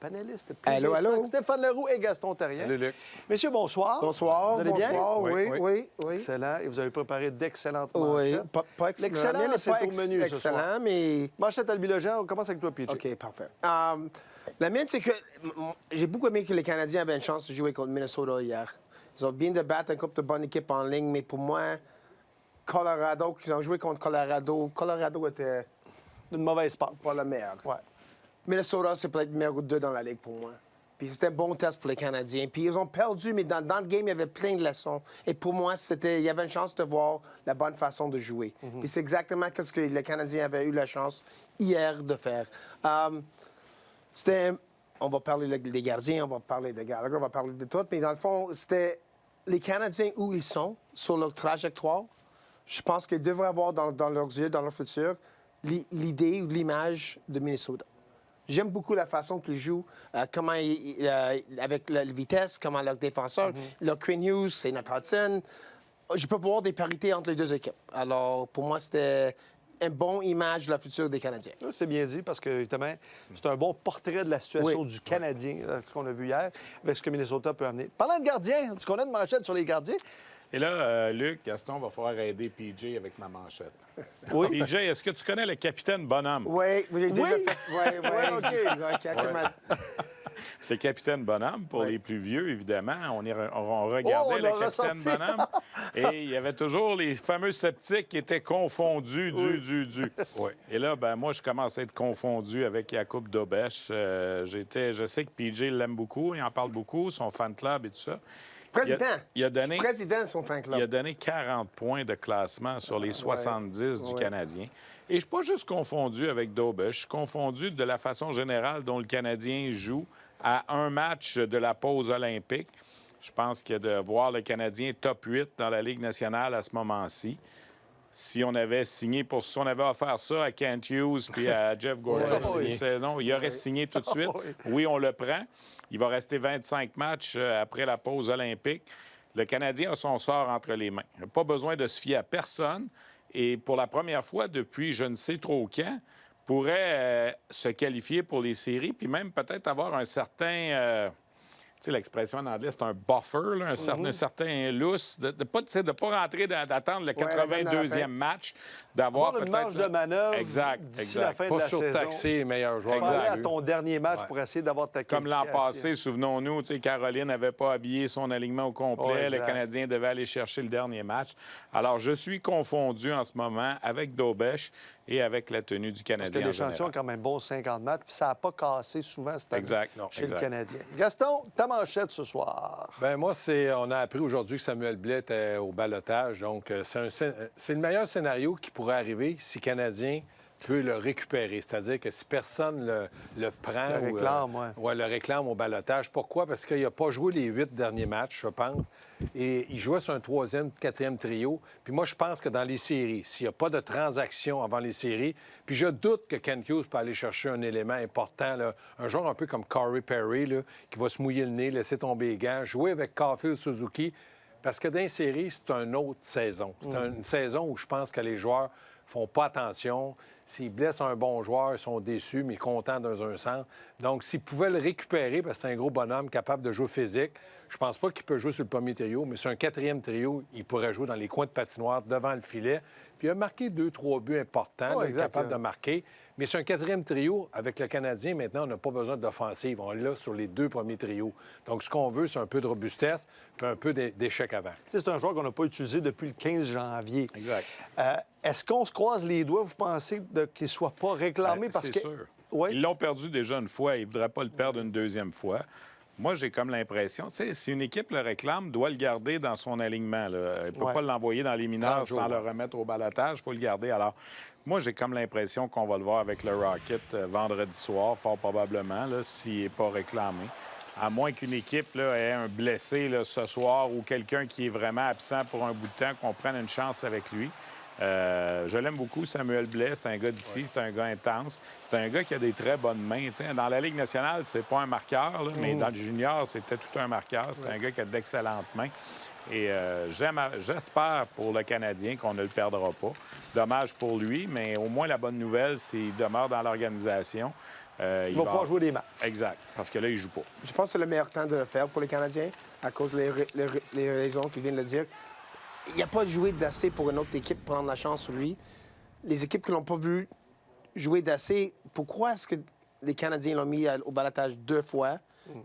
panélistes. Allô, allô. Stéphane Leroux et Gaston Terrien. Salut, Luc. Messieurs, bonsoir. Bonsoir. Vous allez bien? Bonsoir. Oui. Oui. Excellent. Et vous avez préparé d'excellentes Oui. manchettes. Pas L'excellent, la mienne n'est c'est pas au menu ce excellent, soir. mais... Manchette albilogienne, on commence avec toi, PJ. OK, parfait. La mienne, c'est que j'ai beaucoup aimé que les Canadiens avaient une chance de jouer contre Minnesota hier. Ils ont bien de battre un couple de bonnes équipes en ligne, mais pour moi, Colorado, ils ont joué contre Colorado. Colorado était Une mauvaise passe. pas le meilleur. Ouais. Minnesota, c'est peut-être numéro 2 dans la ligue pour moi. Puis c'était un bon test pour les Canadiens. Puis ils ont perdu, mais dans le game, il y avait plein de leçons. Et pour moi, il y avait une chance de voir la bonne façon de jouer. Puis c'est exactement ce que les Canadiens avaient eu la chance hier de faire. On va parler des gardiens, on va parler de Gallagher, on va parler de tout, mais dans le fond, c'était les Canadiens où ils sont, sur leur trajectoire. Je pense qu'ils devraient avoir dans leurs yeux, dans leur futur, l'idée ou l'image de Minnesota. J'aime beaucoup la façon qu'ils jouent, comment avec la vitesse, comment leur défenseur, leur Quinn Hughes, c'est notre Hudson. Je peux voir des parités entre les deux équipes. Alors, pour moi, c'était une bonne image de la future des Canadiens. Ça, c'est bien dit parce que, évidemment, c'est un bon portrait de la situation Oui. du Canadien, ce qu'on a vu hier, avec ce que Minnesota peut amener. Parlant de gardiens, est-ce qu'on a une manchette sur les gardiens? Et là, Luc, Gaston, va falloir aider PJ avec ma manchette. Oui. PJ, est-ce que tu connais le capitaine Bonhomme? Oui, j'ai déjà Oui. fait. Oui, OK. C'est le capitaine Bonhomme, pour les plus vieux, évidemment. On regardait Oh, on le l'a capitaine ressorti. Bonhomme. Et il y avait toujours les fameux sceptiques qui étaient confondus du. Oui. Et là, ben moi, je commence à être confondu avec Jakub Dobeš. Je sais que PJ l'aime beaucoup, il en parle beaucoup, son fan club et tout ça. Président. Il a donné... Je suis président de son fan club. Il a donné 40 points de classement sur les 70 du Canadien. Et je ne suis pas juste confondu avec Dobeš, je suis confondu de la façon générale dont le Canadien joue à un match de la pause olympique. Je pense que de voir le Canadien top 8 dans la Ligue nationale à ce moment-ci, si on avait offert ça à Kent Hughes puis à Jeff Gorton cette saison, il aurait signé tout de suite. Oui, on le prend. Il va rester 25 matchs après la pause olympique. Le Canadien a son sort entre les mains. Il n'a pas besoin de se fier à personne. Et pour la première fois depuis je ne sais trop quand, pourrait se qualifier pour les séries, puis même peut-être avoir un certain... tu sais, l'expression en anglais, c'est un buffer, là, un certain lousse, de ne pas rentrer, d'attendre le 82e match, d'avoir Avoir une peut-être... marge de manœuvre d'ici la fin de Pas la saison. surtaxer les meilleurs joueurs. Pas aller à Exact. ton dernier match pour essayer d'avoir ta Comme l'an qualification. passé, souvenons-nous, tu sais, Caroline n'avait pas habillé son alignement au complet. Ouais, Le exact. Canadien devait aller chercher le dernier match. Alors, je suis confondu en ce moment avec Dobeš et avec la tenue du Parce que Canadien en l'échantillon général. a quand même bon 50 matchs, puis ça n'a pas cassé souvent cette année Exact. Non, chez exact. le Canadien. Gaston, ta manchette ce soir. Ben moi, on a appris aujourd'hui que Samuel Blais était au ballottage. Donc, c'est le meilleur scénario qui pourrait arriver si le Canadien peut le récupérer. C'est-à-dire que si personne le prend Le réclame, le réclame au ballottage. Pourquoi? Parce qu'il n'a pas joué les 8 derniers matchs, je pense. Et il jouait sur un 3e, 4e trio. Puis moi, je pense que dans les séries, s'il n'y a pas de transaction avant les séries, puis je doute que Kent Hughes peut aller chercher un élément important, là, un joueur un peu comme Corey Perry, là, qui va se mouiller le nez, laisser tomber les gants, jouer avec Caulfield Suzuki. Parce que dans les séries, c'est une autre saison. C'est une saison où je pense que les joueurs font pas attention. S'ils blessent un bon joueur, ils sont déçus, mais contents dans un sens. Donc, s'ils pouvaient le récupérer, parce que c'est un gros bonhomme capable de jouer physique, je pense pas qu'il peut jouer sur le premier trio, mais sur un 4e trio, il pourrait jouer dans les coins de patinoire, devant le filet. Puis il a marqué 2-3 buts importants, là, capable de marquer. Mais sur un 4e trio, avec le Canadien, maintenant, on n'a pas besoin d'offensive. On l'a sur les 2 premiers trios. Donc, ce qu'on veut, c'est un peu de robustesse, puis un peu d'échec avant. Tu sais, c'est un joueur qu'on n'a pas utilisé depuis le 15 janvier. Exact. Est-ce qu'on se croise les doigts, vous pensez, qu'il ne soit pas réclamé? Ben, parce c'est que... sûr. Oui. Ils l'ont perdu déjà une fois. Ils ne voudraient pas le perdre une deuxième fois. Moi, j'ai comme l'impression, tu sais, si une équipe le réclame, doit le garder dans son alignement. Là. Il ne peut pas l'envoyer dans les mineurs sans le remettre au ballottage. Il faut le garder. Alors, moi, j'ai comme l'impression qu'on va le voir avec le Rocket vendredi soir, fort probablement, là, s'il n'est pas réclamé. À moins qu'une équipe là, ait un blessé là, ce soir ou quelqu'un qui est vraiment absent pour un bout de temps, qu'on prenne une chance avec lui. Je l'aime beaucoup, Samuel Blais. C'est un gars d'ici, c'est un gars intense. C'est un gars qui a des très bonnes mains. T'sais. Dans la Ligue nationale, c'est pas un marqueur, là, mais dans le junior, c'était tout un marqueur. C'est un gars qui a d'excellentes mains. Et j'espère pour le Canadien qu'on ne le perdra pas. Dommage pour lui, mais au moins la bonne nouvelle, c'est qu'il demeure dans l'organisation. Ils vont pouvoir jouer des matchs. Exact, parce que là, ils ne jouent pas. Je pense que c'est le meilleur temps de le faire pour les Canadiens, à cause des raisons qu'il vient de le dire. Il n'y a pas joué d'assez pour une autre équipe prendre la chance sur lui. Les équipes qui l'ont pas vu jouer d'assez, pourquoi est-ce que les Canadiens l'ont mis au balotage 2 fois,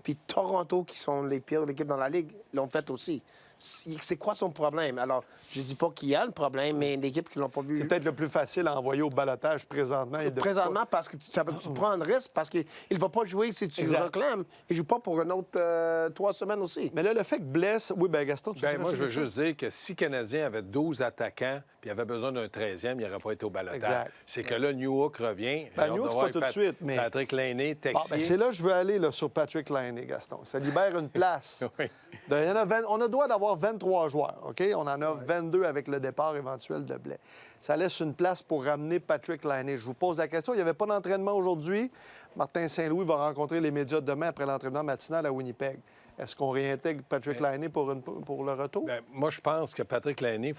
puis Toronto, qui sont les pires équipes dans la Ligue, l'ont fait aussi? C'est quoi son problème? Alors, je dis pas qu'il y a le problème, mais l'équipe qui l'ont pas vu... C'est peut-être le plus facile à envoyer au balotage présentement. Présentement, parce que tu prends un risque, parce qu'il ne va pas jouer si tu le réclames. Il ne joue pas pour une autre 3 semaines aussi. Mais là, le fait que blesse... Oui, bien, Gaston, tu dirais Moi, ça je veux quelque chose? juste dire que si le Canadien avait 12 attaquants puis avait besoin d'un 13e, il n'aurait pas été au balotage. Exact. C'est que là, Newhook revient. J'ai hâte Newhook, de c'est voir pas tout de suite, mais... Patrick Lainé, Bon, Texier. ben, c'est là que je veux aller là, sur Patrick Laine, Gaston. Ça libère une place. Oui. Il y en a on a droit d'avoir 23 joueurs, OK? On en a 22 avec le départ éventuel de Blais. Ça laisse une place pour ramener Patrick Laine. Je vous pose la question. Il n'y avait pas d'entraînement aujourd'hui. Martin Saint-Louis va rencontrer les médias demain après l'entraînement matinal à Winnipeg. Est-ce qu'on réintègre Patrick Laine pour le retour? Bien, moi, je pense que Patrick Lainé,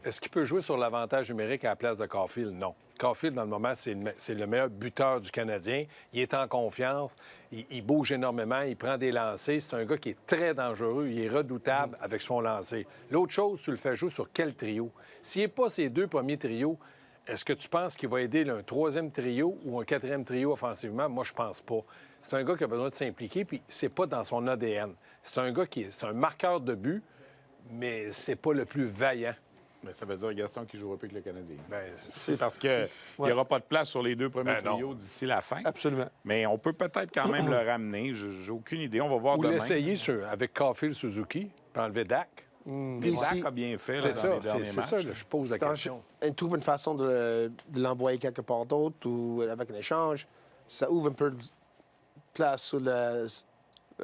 est-ce qu'il peut jouer sur l'avantage numérique à la place de Caulfield? Non. Caulfield, dans le moment, c'est le meilleur buteur du Canadien. Il est en confiance, il bouge énormément, il prend des lancers. C'est un gars qui est très dangereux, il est redoutable avec son lancer. L'autre chose, tu le fais jouer sur quel trio? S'il n'est pas ces 2 premiers trios, est-ce que tu penses qu'il va aider un 3e trio ou un 4e trio offensivement? Moi, je pense pas. C'est un gars qui a besoin de s'impliquer, puis c'est pas dans son ADN. C'est un gars c'est un marqueur de but, mais c'est pas le plus vaillant. Mais ça veut dire, Gaston, qu'il ne jouera plus que le Canadien. Ben, C'est parce qu'il n'y aura pas de place sur les 2 premiers non. trios d'ici la fin. Absolument. Mais on peut peut-être quand même le ramener. J'ai aucune idée. On va voir ou demain. l'essayer avec Caulfield Suzuki, puis enlever Dak. Mais Puis Dak si- a bien fait là, C'est dans ça, les derniers c'est matchs. ça, là, je pose la question. Il trouve une façon de l'envoyer quelque part d'autre ou avec un échange. Ça ouvre un peu de place sur le...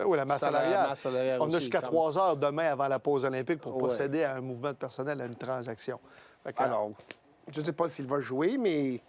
Oui, la masse salariale. masse salariale On a aussi, jusqu'à quand 3 heures demain avant la pause olympique pour Ouais. procéder à un mouvement de personnel, à une transaction. Fait que, Alors, je ne sais pas s'il va jouer, mais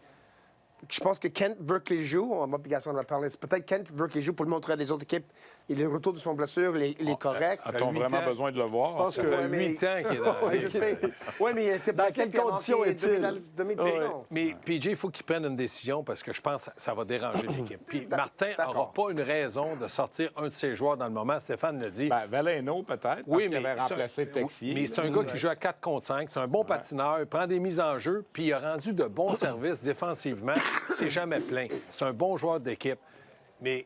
je pense que Kent veut qu'il joue. On va parler. Peut-être Kent veut qu'il joue pour le montrer à des autres équipes. Il est retour de son blessure, il est correct. A-t-on 8 vraiment ans. besoin de le voir? pense Ça que- fait Ouais, mais- 8 ans qu'il est dans la Oui, je ligue. sais. Oui, mais il était Dans blessé, quelles puis il a conditions manqué est-il? demi-saison. Mais PJ, il faut qu'il prenne une décision parce que je pense que ça va déranger l'équipe. Puis Martin n'aura pas une raison de sortir un de ses joueurs dans le moment. Stéphane l'a dit. Ben, Valeno, peut-être, parce qu'il avait remplacé Texier. Mais c'est un gars qui joue à 4 contre 5. C'est un bon patineur. Il prend des mises en jeu. Puis il a rendu de bons services défensivement. C'est jamais plein. C'est un bon joueur d'équipe. Mais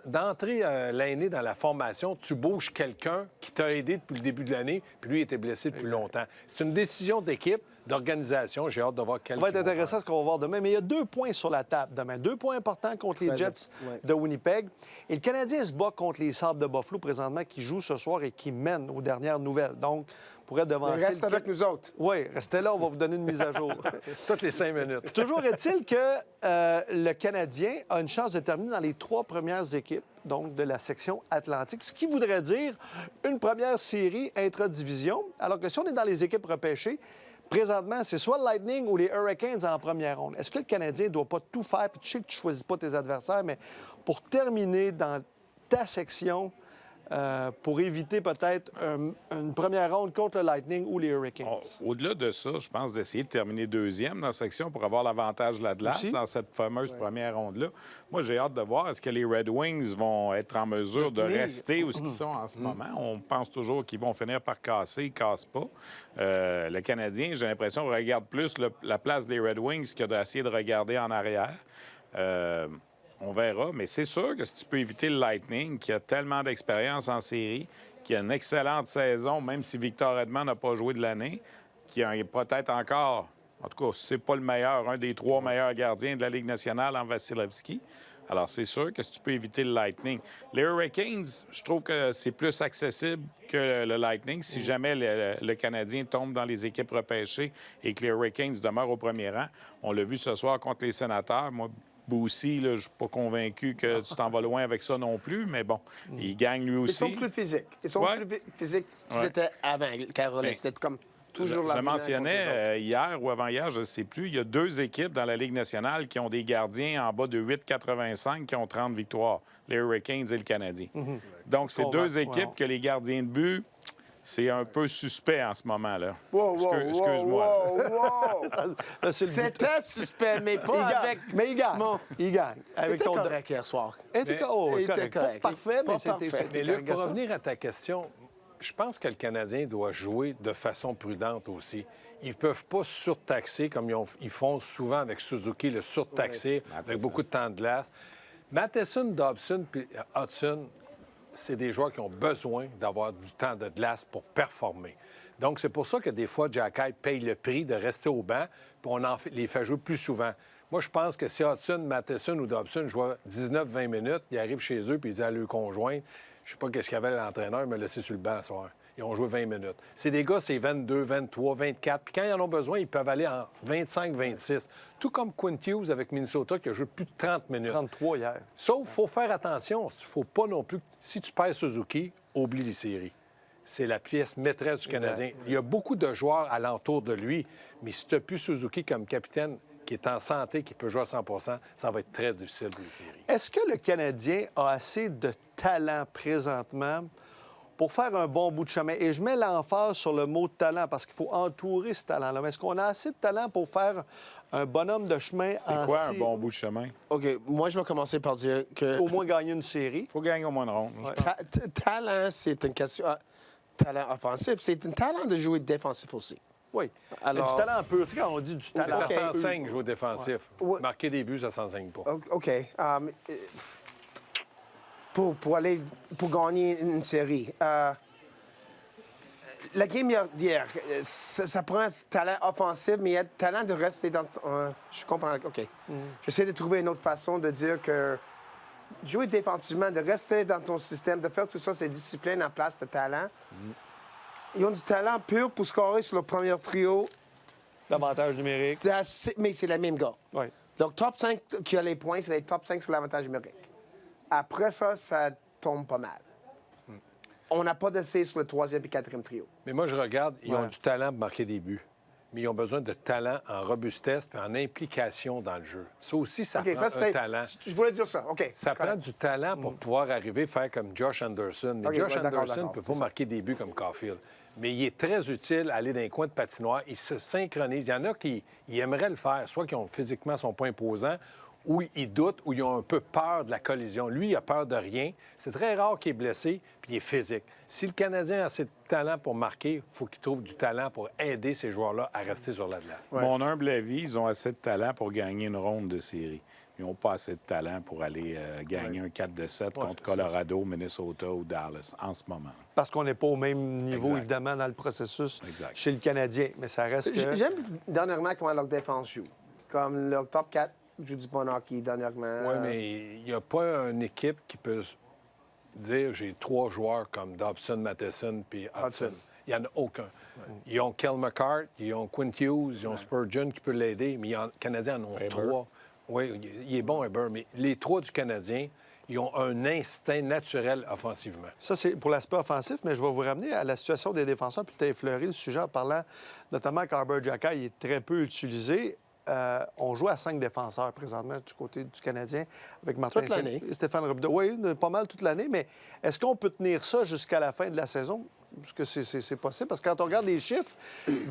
d'entrer Lainé dans la formation, tu bouges quelqu'un qui t'a aidé depuis le début de l'année, puis lui il était blessé depuis longtemps. C'est une décision d'équipe, d'organisation. J'ai hâte de voir quel. Ça va être intéressant ce qu'on va voir demain. Mais il y a 2 points sur la table demain. 2 points importants contre les Jets de Winnipeg. Et le Canadien se bat contre les Sabres de Buffalo présentement qui jouent ce soir et qui mènent aux dernières nouvelles. Donc, pourrait devancer... Mais reste avec nous autres. Oui, restez là, on va vous donner une mise à jour. Toutes les 5 minutes. Toujours est-il que le Canadien a une chance de terminer dans les 3 premières équipes, donc de la section Atlantique, ce qui voudrait dire une première série intra-division, alors que si on est dans les équipes repêchées, présentement, c'est soit le Lightning ou les Hurricanes en première ronde. Est-ce que le Canadien ne doit pas tout faire, puis tu sais que tu ne choisis pas tes adversaires, mais pour terminer dans ta section, pour éviter peut-être une première ronde contre le Lightning ou les Hurricanes? Au-delà de ça, je pense d'essayer de terminer 2e dans la section pour avoir l'avantage de l'Atlas Aussi. dans cette fameuse première ronde-là. Moi, j'ai hâte de voir est-ce que les Red Wings vont être en mesure de rester où ils sont en ce moment. On pense toujours qu'ils vont finir par casser, ils ne cassent pas. Le Canadien, j'ai l'impression, regarde plus la place des Red Wings que d'essayer de regarder en arrière. On verra, mais c'est sûr que si tu peux éviter le Lightning, qui a tellement d'expérience en série, qui a une excellente saison, même si Victor Edmond n'a pas joué de l'année, qui est peut-être encore, en tout cas, si c'est pas le meilleur, un des 3 meilleurs gardiens de la Ligue nationale en Vasilevski. Alors, c'est sûr que si tu peux éviter le Lightning. Les Hurricanes, je trouve que c'est plus accessible que le Lightning. Si jamais le Canadien tombe dans les équipes repêchées et que les Hurricanes demeurent au premier rang, on l'a vu ce soir contre les Sénateurs. Moi, Boussy, je ne suis pas convaincu que tu t'en vas loin avec ça non plus, mais bon, il gagne lui Ils aussi. sont plus physiques. Ils sont Ouais. plus physiques qu'ils Ouais. étaient avant, Caroline. Mais- C'était comme Je, toujours la je meilleure mentionnais hier ou avant-hier, je ne sais plus, il y a 2 équipes dans la Ligue nationale qui ont des gardiens en bas de 8,85 qui ont 30 victoires, les Hurricanes et le Canadien. Donc, c'est Convainc- 2 équipes wow. que les gardiens de but, c'est un peu suspect en ce moment-là. Wow, wow, Excuse-moi. wow, wow. Là, c'est le but. C'était suspect, mais Il pas gagne. avec... Mais il gagne. Bon. Il gagne. Il Avec était ton... correct hier soir. Il était il était correct. correct. Pas parfait, Pas mais c'était parfait. Mais correct, Luc, pour Gaston. revenir à ta question, je pense que le Canadien doit jouer de façon prudente aussi. Ils ne peuvent pas surtaxer comme ils font souvent avec Suzuki, le surtaxer avec beaucoup de temps de glace. Matheson, Dobson puis Hudson, c'est des joueurs qui ont besoin d'avoir du temps de glace pour performer. Donc, c'est pour ça que des fois, Jacky paye le prix de rester au banc, puis on les fait jouer plus souvent. Moi, je pense que si Hudson, Matheson ou Dobson jouent 19-20 minutes, ils arrivent chez eux puis ils disent à leur conjoint, je sais pas qu'est-ce qu'il y avait l'entraîneur, il m'a laissé sur le banc ce soir. Ils ont joué 20 minutes. C'est des gars, c'est 22, 23, 24. Puis quand ils en ont besoin, ils peuvent aller en 25, 26. Tout comme Quinn Hughes avec Minnesota qui a joué plus de 30 minutes. 33 hier. Sauf, il faut faire attention. Il ne faut pas non plus... Si tu perds Suzuki, oublie les séries. C'est la pièce maîtresse du Canadien. Il y a beaucoup de joueurs alentour de lui, mais si tu n'as plus Suzuki comme capitaine qui est en santé, qui peut jouer à 100 ça va être très difficile pour les séries. Est-ce que le Canadien a assez de talent présentement pour faire un bon bout de chemin? Et je mets l'emphase sur le mot talent parce qu'il faut entourer ce talent-là. Mais est-ce qu'on a assez de talent pour faire un bonhomme de chemin C'est quoi un bon bout de chemin? OK, moi, je vais commencer par dire que... Au moins gagner une série. Il faut gagner au moins une ronde. Talent, c'est une question... talent offensif, c'est un talent de jouer défensif aussi. Oui. Alors- Mais du talent pur. Tu sais, quand on dit du Mais talent... ça OK. s'enseigne, jouer défensif. Ouais. Marquer des buts, ça s'enseigne pas. OK. Pour gagner une série, la game d'hier, ça prend un talent offensif, mais il y a le talent de rester dans... je comprends. OK. J'essaie de trouver une autre façon de dire que jouer défensivement, de rester dans ton système, de faire tout ça, c'est discipline en place de talent. Ils ont du talent pur pour scorer sur le premier trio, L'avantage numérique. mais c'est les mêmes gars. Oui. Donc, top 5 qui a les points, c'est les top 5 sur l'avantage numérique. Après ça, ça tombe pas mal. On n'a pas de C sur le troisième et quatrième trio. Mais moi, je regarde, ils ont Ouais. du talent pour marquer des buts. Mais ils ont besoin de talent en robustesse et en implication dans le jeu. Ça aussi, ça OK, prend ça, un talent. Je voulais dire ça. OK. Ça prend correct. du talent pour pouvoir arriver à faire comme Josh Anderson. Mais OK, Josh ouais, d'accord, Anderson ne d'accord, peut c'est pas ça. marquer des buts comme Caulfield. Mais il est très utile à aller dans les coins de patinoire. Il se synchronise. Il y en a qui aimeraient le faire, soit qui ont physiquement son point imposant, ou ils doutent, ou ils ont un peu peur de la collision. Lui, il a peur de rien. C'est très rare qu'il est blessé, puis il est physique. Si le Canadien a assez de talent pour marquer, il faut qu'il trouve du talent pour aider ces joueurs-là à rester sur la glace. Mon humble avis, ils ont assez de talent pour gagner une ronde de série. Ils n'ont pas assez de talent pour aller gagner un 4-7 contre Colorado, Minnesota ou Dallas en ce moment. Parce qu'on n'est pas au même niveau, Exact. évidemment, dans le processus Exact. chez le Canadien. Mais ça reste que... J'aime dernièrement comment leur défense joue. Comme leur top 4 joue du bon hockey dernièrement. Oui, mais il n'y a pas une équipe qui peut dire j'ai 3 joueurs comme Dobson, Matheson puis Hudson. Hudson. Il n'y en a aucun. Ils ont Kel McCart, ils ont Quinn Hughes, ils ont Spurgeon qui peut l'aider, mais les Canadiens en ont 3. Oui, il est bon, Eber, mais les 3 du Canadien, ils ont un instinct naturel offensivement. Ça, c'est pour l'aspect offensif, mais je vais vous ramener à la situation des défenseurs, puis tu as effleuré le sujet en parlant notamment qu'Arbor Jacky il est très peu utilisé. On joue à 5 défenseurs présentement du côté du Canadien avec Martin Toute l'année. et Stéphane Robideau. Oui, pas mal toute l'année, mais est-ce qu'on peut tenir ça jusqu'à la fin de la saison? Est-ce que c'est possible? Parce que quand on regarde les chiffres,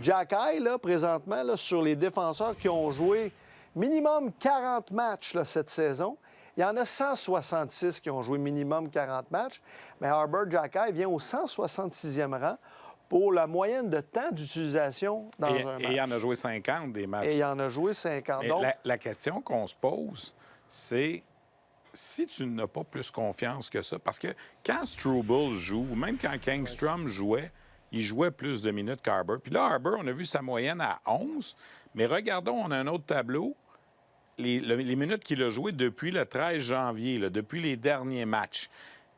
Jacky, là, présentement, là, sur les défenseurs qui ont joué minimum 40 matchs là, cette saison, il y en a 166 qui ont joué minimum 40 matchs, mais Arbor Jacky vient au 166e rang pour la moyenne de temps d'utilisation dans un match. Et il en a joué 50 des matchs. Et il en a joué 50. Mais Donc, la question qu'on se pose, c'est si tu n'as pas plus confiance que ça, parce que quand Struble joue, ou même quand Kangstrom jouait, il jouait plus de minutes qu'Arbor. Puis là, Arbor, on a vu sa moyenne à 11, mais regardons, on a un autre tableau, les minutes qu'il a jouées depuis le 13 janvier, là, depuis les derniers matchs.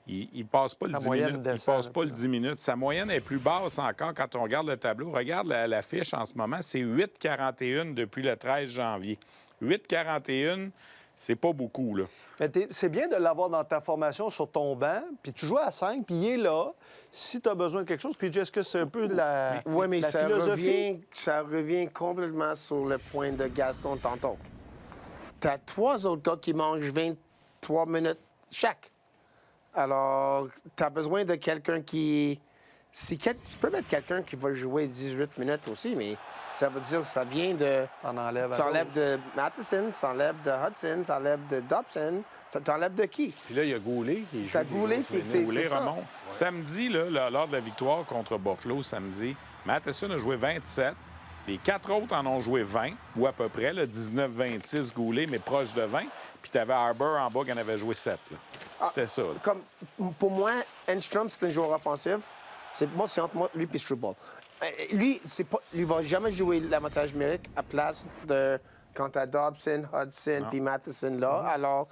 Il ne passe pas le Sa 10 moyenne minutes. Il descend passe un pas peu. le 10 minutes. Sa moyenne est plus basse encore quand on regarde le tableau. Regarde la fiche en ce moment, c'est 8,41 depuis le 13 janvier. 8,41, c'est pas beaucoup, là. mais c'est bien de l'avoir dans ta formation sur ton banc, puis tu joues à 5, puis il est là si tu as besoin de quelque chose. Puis est-ce que c'est un peu de la, Oui, mais la philosophie? ça revient complètement sur le point de Gaston tantôt. Tu as 3 autres gars qui mangent 23 minutes chaque. Alors, tu as besoin de quelqu'un qui Tu peux mettre quelqu'un qui va jouer 18 minutes aussi, mais ça veut dire que ça vient de... On enlève à Ça enlève de Matheson, ça enlève de Hudson, ça enlève de Dobson, ça t'enlève de qui? Puis là, il y a Goulet qui joue. T'as des Goulet grosses qui- minutes. c'est- Goulet ça. remonte. Samedi, là, lors de la victoire contre Buffalo, samedi, Matheson a joué 27. Les 4 autres en ont joué 20, ou à peu près, 19-26 Goulet, mais proche de 20. Puis tu avais Harbour en bas qui en avait joué 7. C'était ça. là. Comme, pour moi, Enstrom, c'est un joueur offensif. C'est entre moi, lui et Struble. Lui, il va jamais jouer l'avantage numérique à place de quand t'as Dobson, Hudson puis Matheson là. Alors,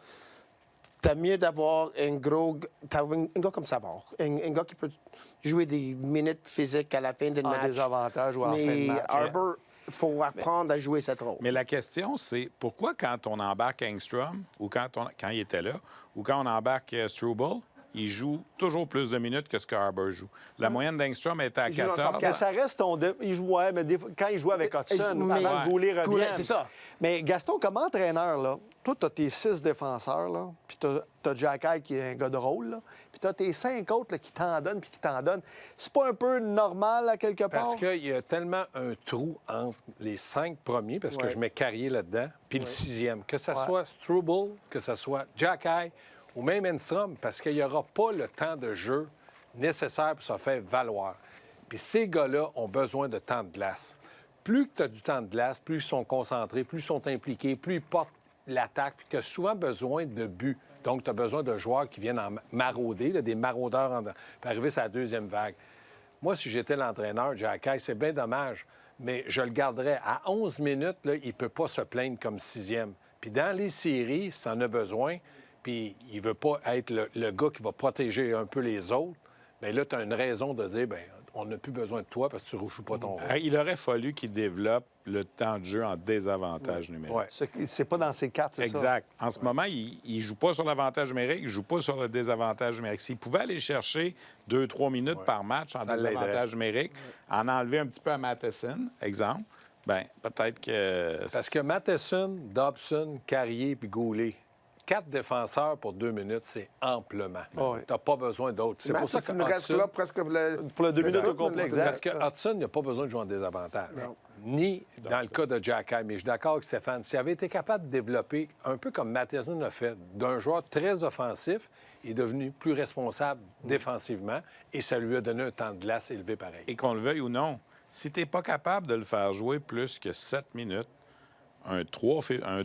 t'as mieux d'avoir un gars comme Savard. Un gars qui peut jouer des minutes physiques à la fin d'un En match. désavantage ou en fin de Mais match. Harbour, il faut apprendre à jouer cette rôle. Mais la question, c'est pourquoi quand on embarque Engstrom, ou quand il était là, ou quand on embarque Struble, il joue toujours plus de minutes que ce que Harbour joue. La moyenne d'Engstrom était à Il joue encore 14. Que ça reste ton... Il jouait, mais quand il jouait avec Hudson, Mais- avant que Goulet revienne. Goulet, c'est ça. Mais Gaston, comme entraîneur, là, toi, tu as tes 6 défenseurs, là, puis tu as Jack Eye qui est un gars de rôle, là, puis tu as tes 5 autres là, qui t'en donnent puis qui t'en donnent. C'est pas un peu normal, à quelque part? Parce qu'il y a tellement un trou entre les 5 premiers, parce que Ouais. je mets Carrier là-dedans, puis le 6e. Que ce soit Struble, que ce soit Jack Eye ou même Enstrom, parce qu'il n'y aura pas le temps de jeu nécessaire pour se faire valoir. Puis ces gars-là ont besoin de temps de glace. Plus que tu as du temps de glace, plus ils sont concentrés, plus ils sont impliqués, plus ils portent l'attaque, puis tu as souvent besoin de buts. Donc, tu as besoin de joueurs qui viennent en marauder, là, des maraudeurs, pour arriver sur la deuxième vague. Moi, si j'étais l'entraîneur, Jack Eye, c'est bien dommage, mais je le garderais. À 11 minutes, là, il ne peut pas se plaindre comme 6e. Puis dans les séries, si tu en as besoin, puis il ne veut pas être le gars qui va protéger un peu les autres, bien là, tu as une raison de dire, bien, on n'a plus besoin de toi parce que tu ne rejoues pas ton rôle. Il aurait fallu qu'il développe le temps de jeu en désavantage numérique. Ouais. C'est pas dans ces 4, c'est ça? Exact. En ce moment, il ne joue pas sur l'avantage numérique, il ne joue pas sur le désavantage numérique. S'il pouvait aller chercher 2-3 minutes par match en Ça désavantage numérique, en enlever un petit peu à Matheson, exemple, bien, peut-être que... Parce que Matheson, Dobson, Carrier puis Goulet, 4 défenseurs pour 2 minutes, c'est amplement. Ouais. Tu n'as pas besoin d'autres. C'est pour ça que Matheson reste là Hudson, presque le... Pour le 2 minutes au complet, exact. parce que Hudson n'a pas besoin de jouer en désavantage. Ni dans le cas de Jack Eye. Mais je suis d'accord avec Stéphane. S'il avait été capable de développer, un peu comme Matheson a fait, d'un joueur très offensif, il est devenu plus responsable défensivement et ça lui a donné un temps de glace élevé pareil. Et qu'on le veuille ou non, si tu n'es pas capable de le faire jouer plus que 7 minutes, un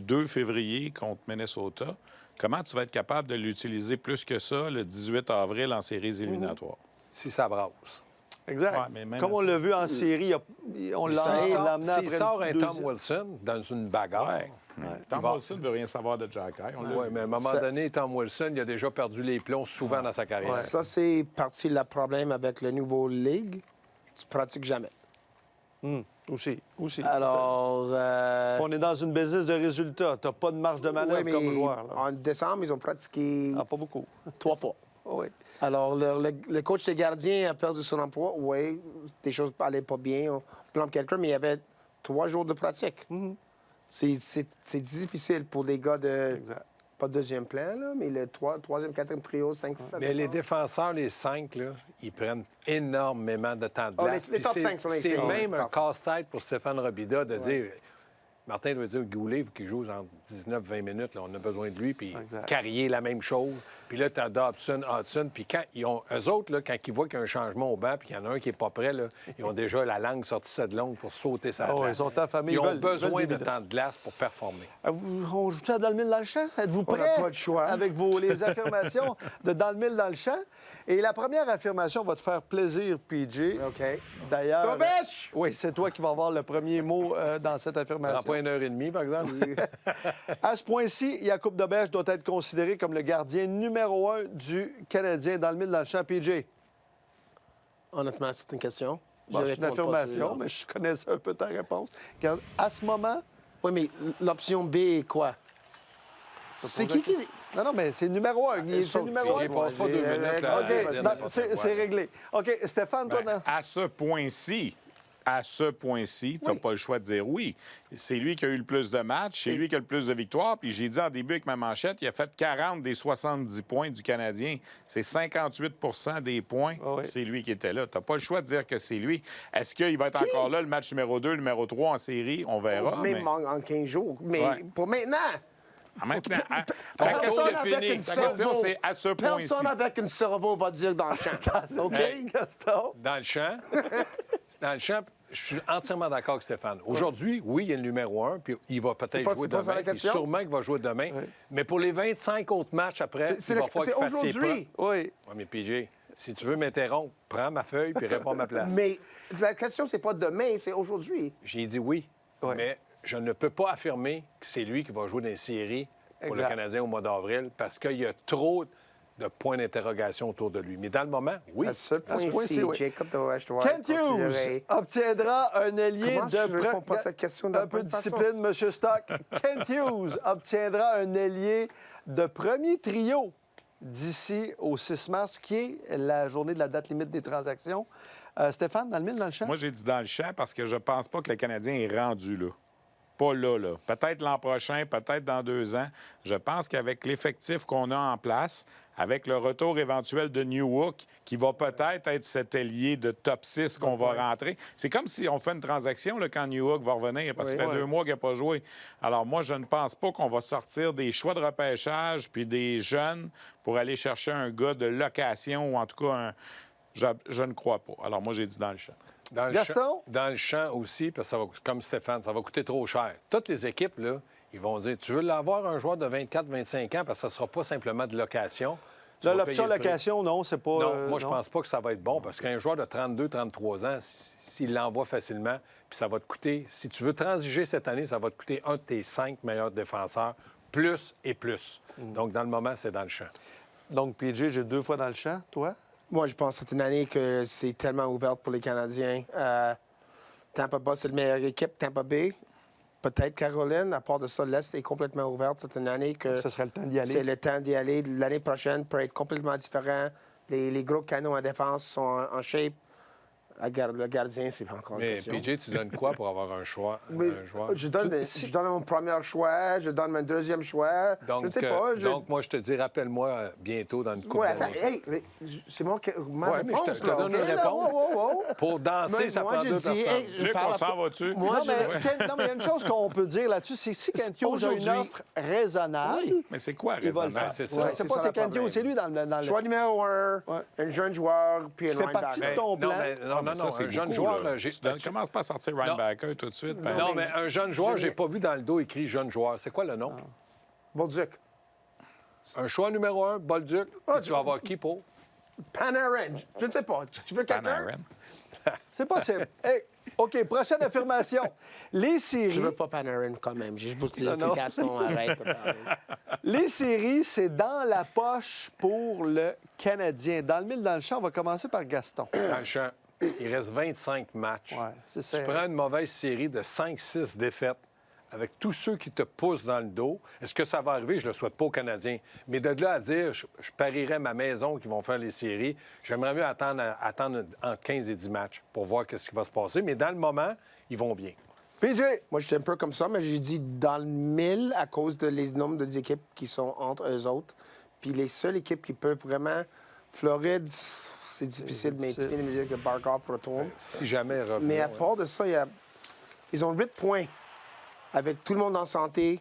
2 février contre Minnesota, comment tu vas être capable de l'utiliser plus que ça le 18 avril en séries éliminatoires? Si ça brasse. Exact. Ouais, mais même Comme à on ça. l'a vu en série, on l'a S'il amené sort, après s'il sort un le Tom deuxième. Wilson dans une bagarre, Tom Wilson ne veut rien savoir de Jack Eye. oui, mais à un moment Ça- donné, Tom Wilson, il a déjà perdu les plombs souvent dans sa carrière. Ça, c'est partie le problème avec le nouveau ligue. Tu pratiques jamais. Aussi. Alors... On est dans une business de résultats. Tu n'as pas de marge de manœuvre oui, mais comme joueur. Là. en décembre, ils ont pratiqué Ah, pas beaucoup. 3 fois. Oui. Alors, le coach des gardiens a perdu son emploi. Oui, des choses n'allaient pas bien. On blâme quelqu'un, mais il y avait 3 jours de pratique. C'est difficile pour des gars de... Exact. Pas de deuxième plan, là, mais le troisième, quatrième trio, 5, 6, 7. Mais les défenseurs, les 5, là, ils prennent énormément de temps de Oh, glace. les Puis top c'est- 5 sont c'est excellents. même un Parfait. casse-tête pour Stéphane Robida de dire... Martin doit dire Goulet, qui joue entre 19-20 minutes, là, on a besoin de lui. Puis Exact. Carrier, la même chose. Puis là, tu as Dobson, Hudson. Puis quand eux autres, là, quand ils voient qu'il y a un changement au banc puis qu'il y en a un qui n'est pas prêt, là, ils ont déjà la langue sortie de longue pour sauter sa Ah ouais, glace. ils sont affamés, Ils ils ont veulent besoin des de minutes. temps de glace pour performer. On joue-tu à dans le mille dans le champ? Êtes-vous On n'a prêts? pas le choix. Avec les affirmations de dans le mille dans le champ. Et la première affirmation va te faire plaisir, PJ. OK. D'ailleurs. Tobiche! Oui, c'est toi qui vas avoir le premier mot dans cette Ça prend affirmation. pas 1h30, par exemple. À ce point-ci, Jakub Dobeš doit être considéré comme le gardien numéro 1 du Canadien dans le mille dans le champ, PJ. Honnêtement, c'est une question. Bon, Je c'est une réponds pas affirmation, celui-là. mais je connaissais un peu ta réponse. Car à ce moment, Oui, mais l'option B est quoi? C'est qui qui... non, mais c'est numéro 1. C'est saute, numéro J'y 1. passe pas 2 minutes. Là, OK, à dire non, n'importe c'est quoi, c'est là. réglé. OK, Stéphane, toi, Ben, non? à ce point-ci, à ce point-ci, tu n'as pas le choix de dire oui. C'est lui qui a eu le plus de matchs, c'est lui qui a le plus de victoires. Puis j'ai dit en début avec ma manchette, il a fait 40 des 70 points du Canadien. C'est 58 des points. Ah oui. C'est lui qui était là. Tu n'as pas le choix de dire que c'est lui. Est-ce qu'il va être encore là, le match numéro 2, numéro 3 en série? On verra. Même en 15 jours. Mais Ouais. pour maintenant, Maintenant, ta personne question, avec c'est fini. une Ta question, cerveau- c'est à ce point-ci. personne avec un cerveau va dire dans le champ. OK? Gaston? Dans le champ, je suis entièrement d'accord avec Stéphane. Aujourd'hui, oui, il y a le numéro 1, puis il va peut-être pas- jouer c'est pas ça la demain, puis question? sûrement qu'il va jouer demain. Mais pour les 25 autres matchs après, C'est il va falloir c'est qu'il fasse ses aujourd'hui. preuves. Oui. Oui, mais PJ, si tu veux m'interrompre, prends ma feuille puis réponds à ma place. Mais la question, c'est pas demain, c'est aujourd'hui. J'ai dit oui, Ouais. mais je ne peux pas affirmer que c'est lui qui va jouer dans les séries pour Exact. le Canadien au mois d'avril parce qu'il y a trop de points d'interrogation autour de lui. Mais dans le moment, oui. À ce point-ci, point-ci, oui. Jacob doit Kent Hughes obtiendra un ailier Comment je de... réponds pas à cette question de la Un peu de bonne façon? discipline, M. Stock. Kent Hughes obtiendra un ailier de premier trio d'ici au 6 mars, qui est la journée de la date limite des transactions. Stéphane, dans le mille, dans le champ? Moi, j'ai dit dans le champ parce que je pense pas que le Canadien est rendu là. Pas là, là. Peut-être l'an prochain, peut-être dans 2 ans. Je pense qu'avec l'effectif qu'on a en place, avec le retour éventuel de Newhook, qui va peut-être être cet ailier de top 6 qu'on va rentrer. C'est comme si on fait une transaction là, quand Newhook va revenir, parce que ça fait 2 mois qu'il n'a pas joué. Alors moi, je ne pense pas qu'on va sortir des choix de repêchage puis des jeunes pour aller chercher un gars de location ou en tout cas un... Je ne crois pas. Alors moi, j'ai dit dans le champ. Dans le Gaston? champ, dans le champ aussi, parce que ça va, comme Stéphane, ça va coûter trop cher. Toutes les équipes, là, ils vont dire, tu veux l'avoir un joueur de 24-25 ans, parce que ça ne sera pas simplement de location. Tu Là, vas l'option payer le prix. location, non, c'est pas... Non, moi, je pense pas que ça va être bon, parce qu'un joueur de 32-33 ans, s'il l'envoie facilement, puis ça va te coûter, si tu veux transiger cette année, ça va te coûter un de tes 5 meilleurs défenseurs, plus et plus. Donc, dans le moment, c'est dans le champ. Donc, PJ, j'ai 2 fois dans le champ. Toi? Moi, je pense que c'est une année que c'est tellement ouverte pour les Canadiens. Tampa Bay, c'est la meilleure équipe. Tampa Bay, peut-être Caroline. À part de ça, l'Est est complètement ouverte. C'est une année que... Ce serait le temps d'y aller. C'est le temps d'y aller. L'année prochaine peut être complètement différent. Les gros canons en défense sont en shape. Le gardien, c'est pas encore une Mais question. PJ, tu donnes quoi pour avoir un choix? Mais un joueur? je donne mon premier choix, je donne mon deuxième choix. Donc, je ne sais pas. donc, moi, je te dis, rappelle-moi bientôt dans une couple Ouais, attends, d'années. hey, mais c'est ma Ouais, mais réponse. je te là, donne OK, une là, réponse. wow. Pour danser, Mais ça moi, prend j'ai 2 dit, personnes. hey, je Luc, parle on à- s'en va-tu? Moi, Non, mais il y a une chose qu'on peut dire là-dessus, c'est si Kent Hughes a une aujourd'hui- offre raisonnable, Mais c'est quoi il va le raisonnable? faire. c'est ça. Ouais, C'est c'est pas ça c'est le Kent problème. Hughes, c'est lui dans le... Choix numéro 1, Ouais. un jeune joueur, puis un Qui fait partie de linebacker. ton plan. Non, Ça, c'est un jeune beaucoup, joueur, là. j'ai... Tu commences pas à sortir Ryan Backer tout de suite. ben, Non, mais un jeune joueur, j'ai pas vu dans le dos écrit jeune joueur. C'est quoi le nom? Bolduc. Un choix numéro 1, Bolduc. Puis tu vas avoir qui pour? Panarin. Je ne sais pas. Tu veux quelqu'un? Panarin. C'est possible. Hey, OK, prochaine affirmation. Les séries... Je veux pas Panarin quand même. J'ai juste pour te dire Non, non. que Gaston arrête de parler. Les séries, c'est dans la poche pour le Canadien. Dans le mille, dans le champ, on va commencer par Gaston. Dans le champ. Il reste 25 matchs. Ouais, c'est Tu ça. prends une mauvaise série de 5-6 défaites avec tous ceux qui te poussent dans le dos. Est-ce que ça va arriver? Je ne le souhaite pas aux Canadiens. Mais de là à dire, je parierais ma maison qui vont faire les séries, j'aimerais mieux attendre entre 15 et 10 matchs pour voir ce qui va se passer. Mais dans le moment, ils vont bien. PJ, Moi, j'étais un peu comme ça, mais j'ai dit dans le 1000 à cause de les nombres d'équipes qui sont entre eux autres. Puis les seules équipes qui peuvent vraiment... Floride, c'est difficile de difficile. maintenir les mesures que Barkov retourne. Si jamais revenir, Mais à part de ça, ils ont 8 points avec tout le monde en santé.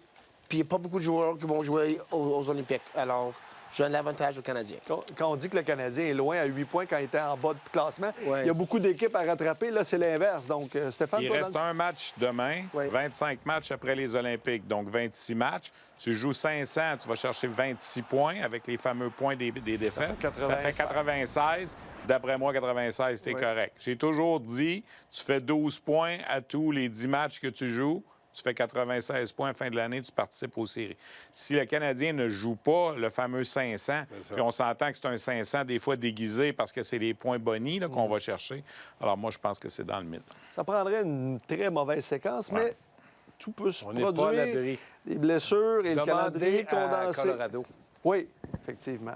Puis il n'y a pas beaucoup de joueurs qui vont jouer aux Olympiques. Alors, j'ai un avantage aux Canadiens. quand on dit que le Canadien est loin à 8 points quand il était en bas de classement, Ouais. il y a beaucoup d'équipes à rattraper. Là, c'est l'inverse. Donc, Stéphane, Il toi, reste un match demain, Oui. 25 matchs après les Olympiques, donc 26 matchs. Tu joues 500, tu vas chercher 26 points avec les fameux points des défaites. Ça fait 96. D'après moi, 96, c'est correct. J'ai toujours dit, tu fais 12 points à tous les 10 matchs que tu joues. Tu fais 96 points à la fin de l'année, tu participes aux séries. Si le Canadien ne joue pas le fameux 500, puis on s'entend que c'est un 500 des fois déguisé parce que c'est les points bonus là, qu'on va chercher, alors moi, je pense que c'est dans le mythe. ça prendrait une très mauvaise séquence, mais tout peut se On n'est pas à produire. l'abri. Les blessures et le calendrier Demandez à condensé. Colorado. Oui, effectivement.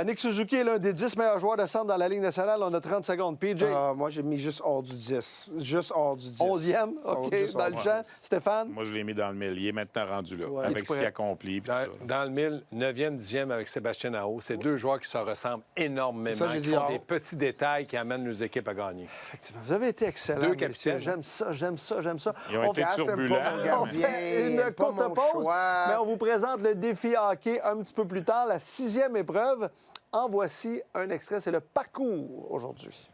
Nick Suzuki est l'un des 10 meilleurs joueurs de centre dans la Ligue nationale. On a 30 secondes. PJ, Moi, j'ai mis juste hors du 10. Juste hors du 10. 11e. OK, Juste dans hors le du champ. 10. Stéphane? Moi, je l'ai mis dans le mille. Il est maintenant rendu là, Ouais. avec Tu ce qu'il accomplit. puis tout ça. Dans le 1000, 9e, 10e avec Sébastien Aho, c'est deux joueurs qui se ressemblent énormément, Ça, j'ai qui dit font Aho. des petits détails qui amènent nos équipes à gagner. Effectivement. Vous avez été excellents. Deux messieurs. capitaines. J'aime ça, j'aime ça, j'aime ça. Ils ont été Gars, c'est turbulents. pas mon On gardien. fait une pas courte mon pause, choix. mais on vous présente le défi hockey un petit peu plus tard, la 6e épreuve. En voici un extrait, c'est le parcours aujourd'hui.